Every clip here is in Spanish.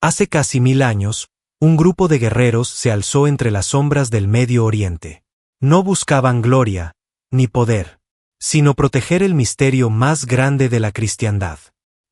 Hace casi 1000 años, un grupo de guerreros se alzó entre las sombras del Medio Oriente. No buscaban gloria, ni poder, sino proteger el misterio más grande de la cristiandad.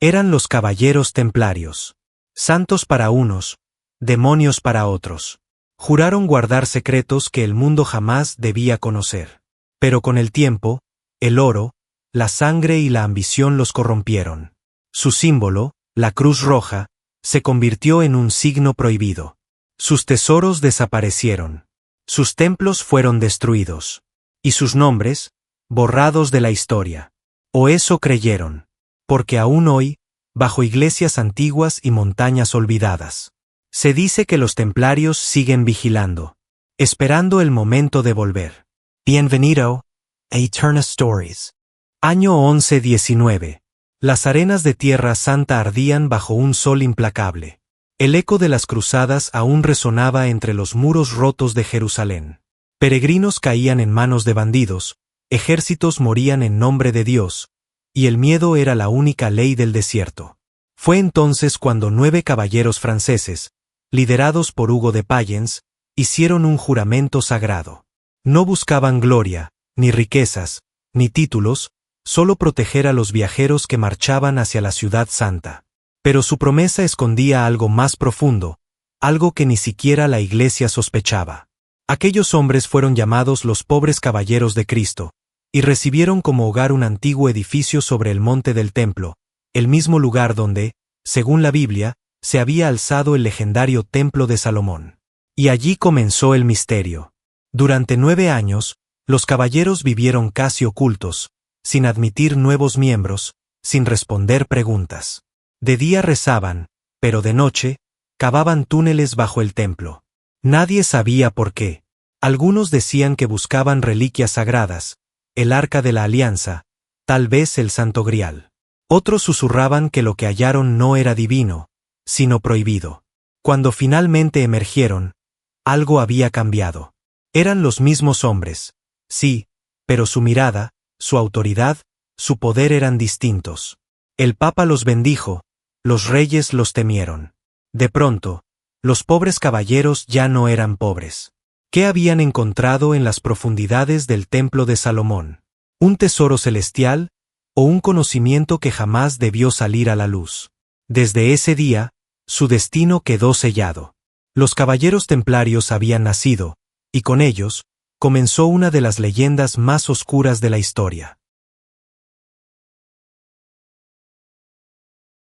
Eran los caballeros templarios. Santos para unos, demonios para otros. Juraron guardar secretos que el mundo jamás debía conocer. Pero con el tiempo, el oro, la sangre y la ambición los corrompieron. Su símbolo, la Cruz Roja, se convirtió en un signo prohibido. Sus tesoros desaparecieron. Sus templos fueron destruidos. Y sus nombres, borrados de la historia. O eso creyeron. Porque aún hoy, bajo iglesias antiguas y montañas olvidadas, se dice que los templarios siguen vigilando, esperando el momento de volver. Bienvenido a Eterna Stories. Año 1119. Las arenas de Tierra Santa ardían bajo un sol implacable. El eco de las cruzadas aún resonaba entre los muros rotos de Jerusalén. Peregrinos caían en manos de bandidos, ejércitos morían en nombre de Dios, y el miedo era la única ley del desierto. Fue entonces cuando 9 caballeros franceses, liderados por Hugo de Payens, hicieron un juramento sagrado. No buscaban gloria, ni riquezas, ni títulos, solo proteger a los viajeros que marchaban hacia la ciudad santa. Pero su promesa escondía algo más profundo, algo que ni siquiera la Iglesia sospechaba. Aquellos hombres fueron llamados los pobres caballeros de Cristo, y recibieron como hogar un antiguo edificio sobre el monte del templo, el mismo lugar donde, según la Biblia, se había alzado el legendario Templo de Salomón. Y allí comenzó el misterio. Durante 9 años, los caballeros vivieron casi ocultos, sin admitir nuevos miembros, sin responder preguntas. De día rezaban, pero de noche, cavaban túneles bajo el templo. Nadie sabía por qué. Algunos decían que buscaban reliquias sagradas, el Arca de la Alianza, tal vez el Santo Grial. Otros susurraban que lo que hallaron no era divino, sino prohibido. Cuando finalmente emergieron, algo había cambiado. Eran los mismos hombres, sí, pero su mirada, su autoridad, su poder eran distintos. El Papa los bendijo, los reyes los temieron. De pronto, los pobres caballeros ya no eran pobres. ¿Qué habían encontrado en las profundidades del Templo de Salomón? ¿Un tesoro celestial o un conocimiento que jamás debió salir a la luz? Desde ese día, su destino quedó sellado. Los caballeros templarios habían nacido, y con ellos, comenzó una de las leyendas más oscuras de la historia.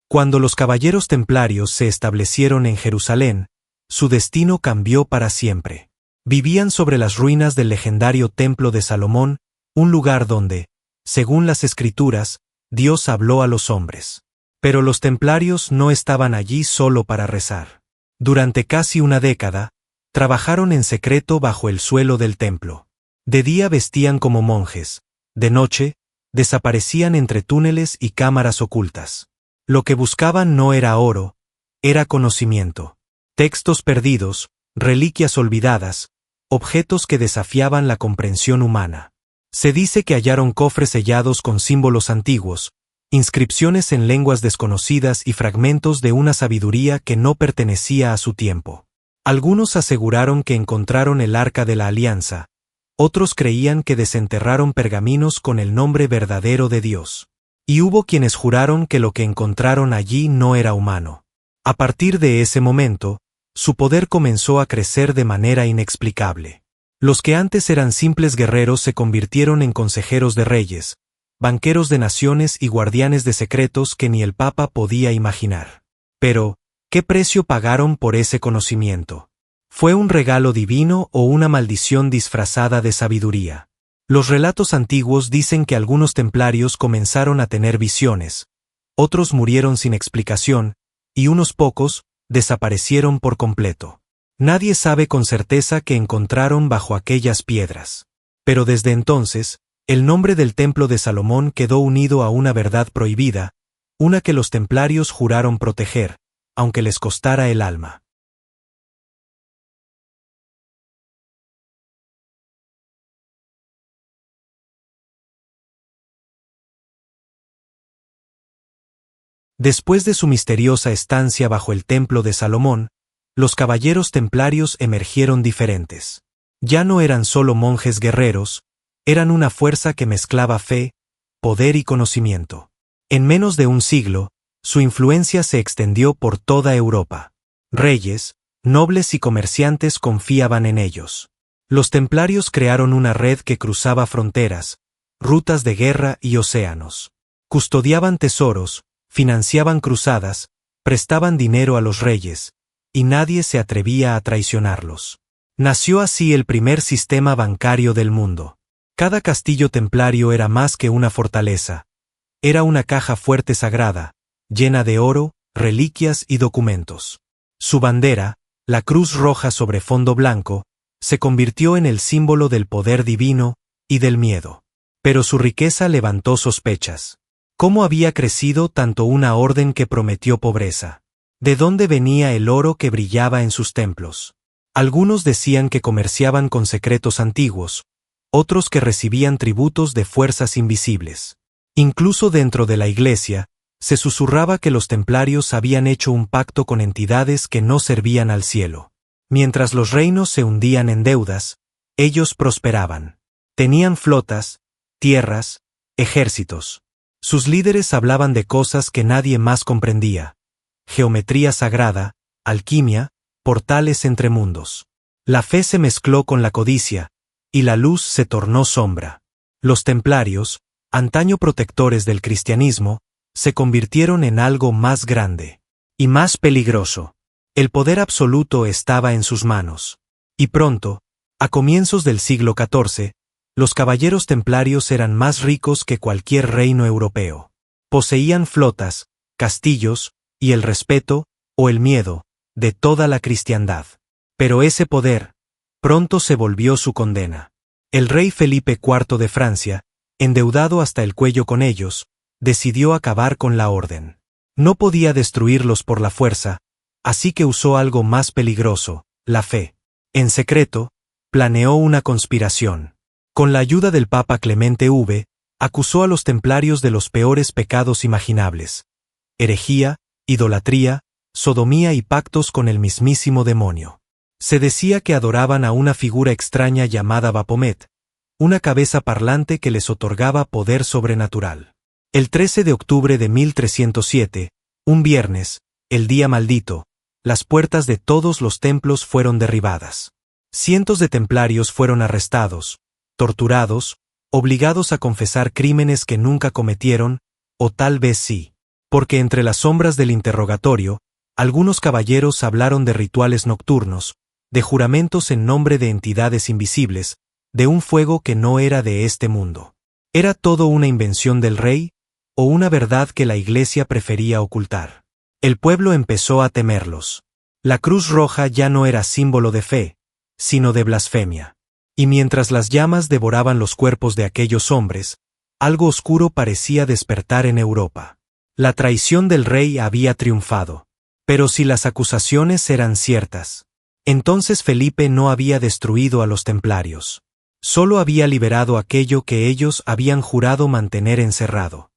Cuando los caballeros templarios se establecieron en Jerusalén, su destino cambió para siempre. Vivían sobre las ruinas del legendario Templo de Salomón, un lugar donde, según las Escrituras, Dios habló a los hombres. Pero los templarios no estaban allí solo para rezar. Durante casi una década, trabajaron en secreto bajo el suelo del templo. De día vestían como monjes, de noche, desaparecían entre túneles y cámaras ocultas. Lo que buscaban no era oro, era conocimiento. Textos perdidos, reliquias olvidadas, objetos que desafiaban la comprensión humana. Se dice que hallaron cofres sellados con símbolos antiguos, inscripciones en lenguas desconocidas y fragmentos de una sabiduría que no pertenecía a su tiempo. Algunos aseguraron que encontraron el Arca de la Alianza, otros creían que desenterraron pergaminos con el nombre verdadero de Dios. Y hubo quienes juraron que lo que encontraron allí no era humano. A partir de ese momento, su poder comenzó a crecer de manera inexplicable. Los que antes eran simples guerreros se convirtieron en consejeros de reyes, banqueros de naciones y guardianes de secretos que ni el Papa podía imaginar. Pero, ¿qué precio pagaron por ese conocimiento? ¿Fue un regalo divino o una maldición disfrazada de sabiduría? Los relatos antiguos dicen que algunos templarios comenzaron a tener visiones, otros murieron sin explicación, y unos pocos desaparecieron por completo. Nadie sabe con certeza qué encontraron bajo aquellas piedras. Pero desde entonces, el nombre del Templo de Salomón quedó unido a una verdad prohibida, una que los templarios juraron proteger, aunque les costara el alma. Después de su misteriosa estancia bajo el templo de Salomón, los caballeros templarios emergieron diferentes. Ya no eran solo monjes guerreros, eran una fuerza que mezclaba fe, poder y conocimiento. En menos de un siglo, su influencia se extendió por toda Europa. Reyes, nobles y comerciantes confiaban en ellos. Los templarios crearon una red que cruzaba fronteras, rutas de guerra y océanos. Custodiaban tesoros, financiaban cruzadas, prestaban dinero a los reyes, y nadie se atrevía a traicionarlos. Nació así el primer sistema bancario del mundo. Cada castillo templario era más que una fortaleza. Era una caja fuerte sagrada, llena de oro, reliquias y documentos. Su bandera, la cruz roja sobre fondo blanco, se convirtió en el símbolo del poder divino y del miedo. Pero su riqueza levantó sospechas. ¿Cómo había crecido tanto una orden que prometió pobreza? ¿De dónde venía el oro que brillaba en sus templos? Algunos decían que comerciaban con secretos antiguos, otros que recibían tributos de fuerzas invisibles. Incluso dentro de la iglesia, se susurraba que los templarios habían hecho un pacto con entidades que no servían al cielo. Mientras los reinos se hundían en deudas, ellos prosperaban. Tenían flotas, tierras, ejércitos. Sus líderes hablaban de cosas que nadie más comprendía: geometría sagrada, alquimia, portales entre mundos. La fe se mezcló con la codicia, y la luz se tornó sombra. Los templarios, antaño protectores del cristianismo, se convirtieron en algo más grande y más peligroso. El poder absoluto estaba en sus manos. Y pronto, a comienzos del siglo XIV, los caballeros templarios eran más ricos que cualquier reino europeo. Poseían flotas, castillos, y el respeto, o el miedo, de toda la cristiandad. Pero ese poder, pronto se volvió su condena. El rey Felipe IV de Francia, endeudado hasta el cuello con ellos, decidió acabar con la orden. No podía destruirlos por la fuerza, así que usó algo más peligroso: la fe. En secreto, planeó una conspiración. Con la ayuda del Papa Clemente V, acusó a los templarios de los peores pecados imaginables: herejía, idolatría, sodomía y pactos con el mismísimo demonio. Se decía que adoraban a una figura extraña llamada Baphomet, una cabeza parlante que les otorgaba poder sobrenatural. El 13 de octubre de 1307, un viernes, el día maldito, las puertas de todos los templos fueron derribadas. Cientos de templarios fueron arrestados, torturados, obligados a confesar crímenes que nunca cometieron, o tal vez sí. Porque entre las sombras del interrogatorio, algunos caballeros hablaron de rituales nocturnos, de juramentos en nombre de entidades invisibles, de un fuego que no era de este mundo. ¿Era todo una invención del rey, o una verdad que la iglesia prefería ocultar? El pueblo empezó a temerlos. La cruz roja ya no era símbolo de fe, sino de blasfemia. Y mientras las llamas devoraban los cuerpos de aquellos hombres, algo oscuro parecía despertar en Europa. La traición del rey había triunfado. Pero si las acusaciones eran ciertas, entonces Felipe no había destruido a los templarios. Solo había liberado aquello que ellos habían jurado mantener encerrado.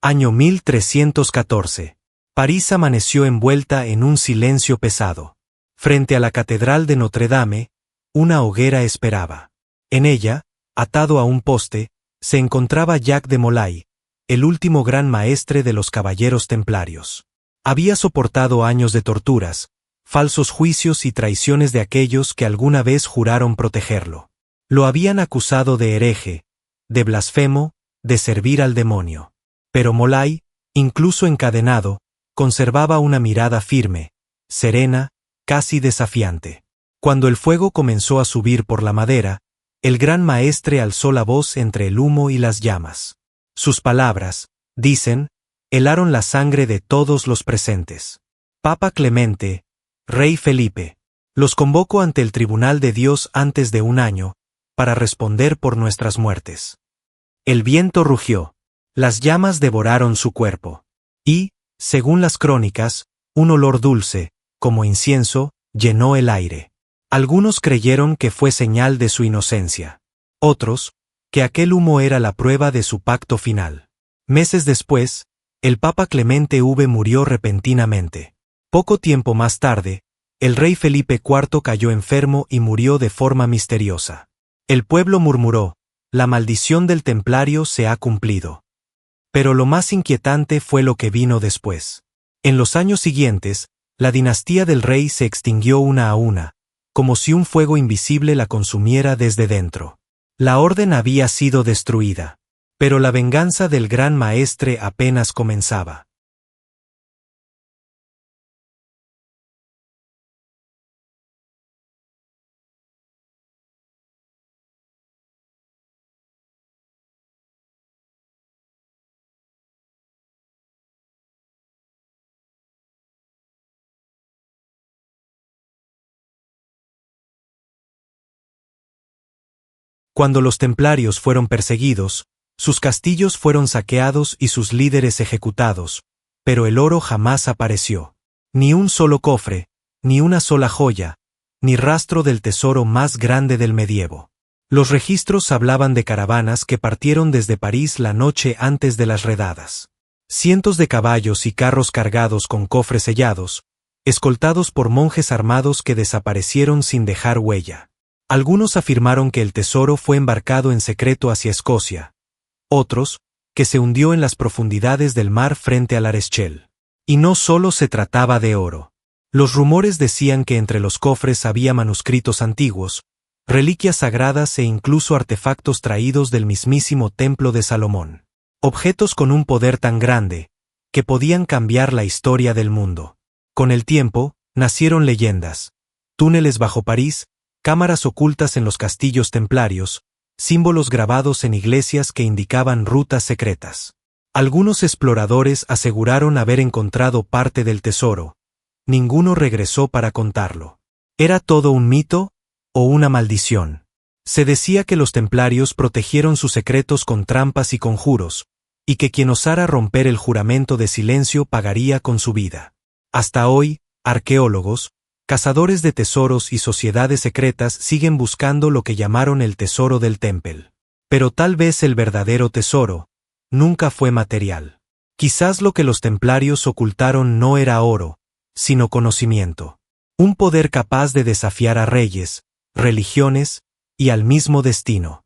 Año 1314. París amaneció envuelta en un silencio pesado. Frente a la catedral de Notre Dame, una hoguera esperaba. En ella, atado a un poste, se encontraba Jacques de Molay, el último gran maestre de los caballeros templarios. Había soportado años de torturas, falsos juicios y traiciones de aquellos que alguna vez juraron protegerlo. Lo habían acusado de hereje, de blasfemo, de servir al demonio. Pero Molay, incluso encadenado, conservaba una mirada firme, serena, casi desafiante. Cuando el fuego comenzó a subir por la madera, el gran maestre alzó la voz entre el humo y las llamas. Sus palabras, dicen, helaron la sangre de todos los presentes. Papa Clemente, Rey Felipe, los convoco ante el tribunal de Dios antes de un año, para responder por nuestras muertes. El viento rugió. Las llamas devoraron su cuerpo. Y, según las crónicas, un olor dulce, como incienso, llenó el aire. Algunos creyeron que fue señal de su inocencia. Otros, que aquel humo era la prueba de su pacto final. Meses después, el Papa Clemente V murió repentinamente. Poco tiempo más tarde, el rey Felipe IV cayó enfermo y murió de forma misteriosa. El pueblo murmuró: la maldición del templario se ha cumplido. Pero lo más inquietante fue lo que vino después. En los años siguientes, la dinastía del rey se extinguió una a una, como si un fuego invisible la consumiera desde dentro. La orden había sido destruida. Pero la venganza del gran maestre apenas comenzaba. Cuando los templarios fueron perseguidos, sus castillos fueron saqueados y sus líderes ejecutados, pero el oro jamás apareció. Ni un solo cofre, ni una sola joya, ni rastro del tesoro más grande del medievo. Los registros hablaban de caravanas que partieron desde París la noche antes de las redadas. Cientos de caballos y carros cargados con cofres sellados, escoltados por monjes armados que desaparecieron sin dejar huella. Algunos afirmaron que el tesoro fue embarcado en secreto hacia Escocia. Otros, que se hundió en las profundidades del mar frente a Lareschel. Y no solo se trataba de oro. Los rumores decían que entre los cofres había manuscritos antiguos, reliquias sagradas e incluso artefactos traídos del mismísimo templo de Salomón. Objetos con un poder tan grande, que podían cambiar la historia del mundo. Con el tiempo, nacieron leyendas, túneles bajo París, cámaras ocultas en los castillos templarios, símbolos grabados en iglesias que indicaban rutas secretas. Algunos exploradores aseguraron haber encontrado parte del tesoro. Ninguno regresó para contarlo. ¿Era todo un mito o una maldición? Se decía que los templarios protegieron sus secretos con trampas y conjuros, y que quien osara romper el juramento de silencio pagaría con su vida. Hasta hoy, arqueólogos, cazadores de tesoros y sociedades secretas siguen buscando lo que llamaron el tesoro del Temple. Pero tal vez el verdadero tesoro nunca fue material. Quizás lo que los templarios ocultaron no era oro, sino conocimiento. Un poder capaz de desafiar a reyes, religiones y al mismo destino.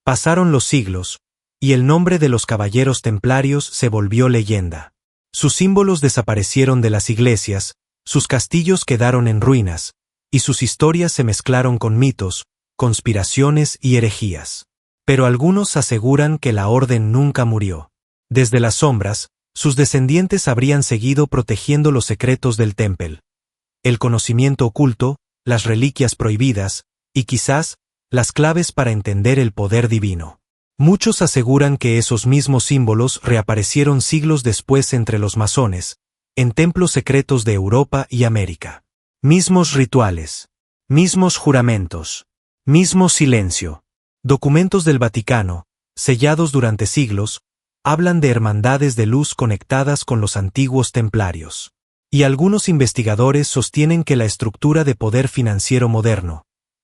Pasaron los siglos, y el nombre de los caballeros templarios se volvió leyenda. Sus símbolos desaparecieron de las iglesias, sus castillos quedaron en ruinas, y sus historias se mezclaron con mitos, conspiraciones y herejías. Pero algunos aseguran que la orden nunca murió. Desde las sombras, sus descendientes habrían seguido protegiendo los secretos del Temple, el conocimiento oculto, las reliquias prohibidas, y quizás, las claves para entender el poder divino. Muchos aseguran que esos mismos símbolos reaparecieron siglos después entre los masones, en templos secretos de Europa y América. Mismos rituales, mismos juramentos, mismo silencio. Documentos del Vaticano, sellados durante siglos, hablan de hermandades de luz conectadas con los antiguos templarios. Y algunos investigadores sostienen que la estructura de poder financiero moderno,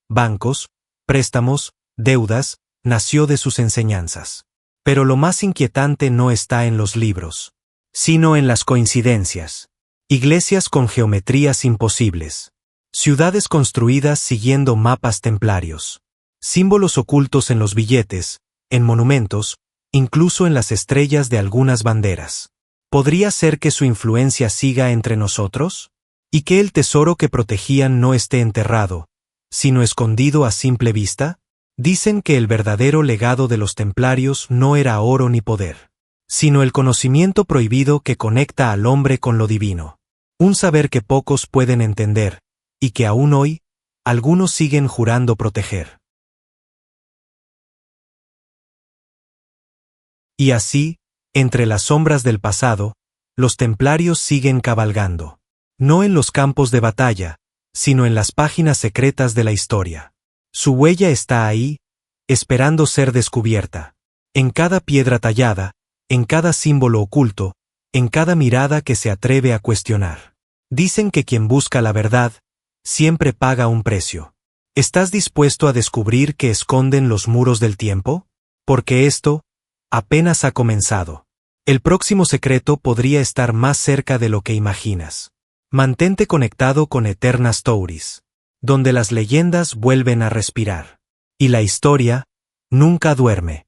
bancos, préstamos, deudas, nació de sus enseñanzas. Pero lo más inquietante no está en los libros, sino en las coincidencias. Iglesias con geometrías imposibles. Ciudades construidas siguiendo mapas templarios. Símbolos ocultos en los billetes, en monumentos, incluso en las estrellas de algunas banderas. ¿Podría ser que su influencia siga entre nosotros? ¿Y que el tesoro que protegían no esté enterrado, sino escondido a simple vista? Dicen que el verdadero legado de los templarios no era oro ni poder, sino el conocimiento prohibido que conecta al hombre con lo divino. Un saber que pocos pueden entender, y que aún hoy, algunos siguen jurando proteger. Y así, entre las sombras del pasado, los templarios siguen cabalgando. No en los campos de batalla, sino en las páginas secretas de la historia. Su huella está ahí, esperando ser descubierta. En cada piedra tallada, en cada símbolo oculto, en cada mirada que se atreve a cuestionar. Dicen que quien busca la verdad, siempre paga un precio. ¿Estás dispuesto a descubrir qué esconden los muros del tiempo? Porque esto apenas ha comenzado. El próximo secreto podría estar más cerca de lo que imaginas. Mantente conectado con Eterna Stories, donde las leyendas vuelven a respirar. Y la historia nunca duerme.